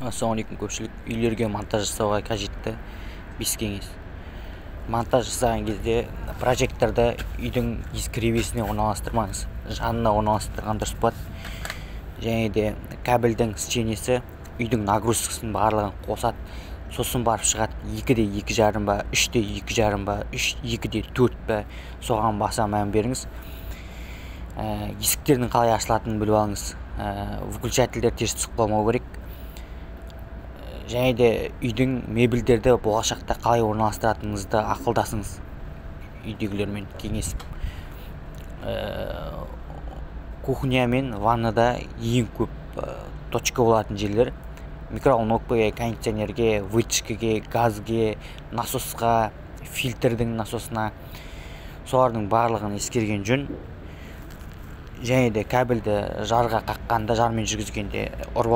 Ассалаумалейкум көпшілік. Үйлерге монтаж жасауға қажетті 5 кеңес. Монтаж жасаған кезде прожекторды үйдің кіребесіне орналастырмаңыз. Жанына орналастырған дұрыс болады. Және де кабельдің сеченесі үйдің нагрузкасын барлығын қосады. Сосын барып шығады 2-де 2,5 ба, 3-де 2,5 ба, 2-де 4 ба, соған баса мән беріңіз. Есіктердің қалай ашылатынын біліп алыңыз. Выключательдер теріс түсіп қалмау керек. Және де үйдің мебельдерді болашақта қалай орналастыратыныңызды ақылдасыңыз үйдегілермен кеңесіп. Кухня мен ваннада ең көп точка болатын жерлер микроволновкаға, кондиционерге, вытяжкаге, газге, насосқа, фильтрдің насосына, солардың барлығын ескерген жөн. Және де кабельді жарға қаққанда, жармен жүргізгенде ұрып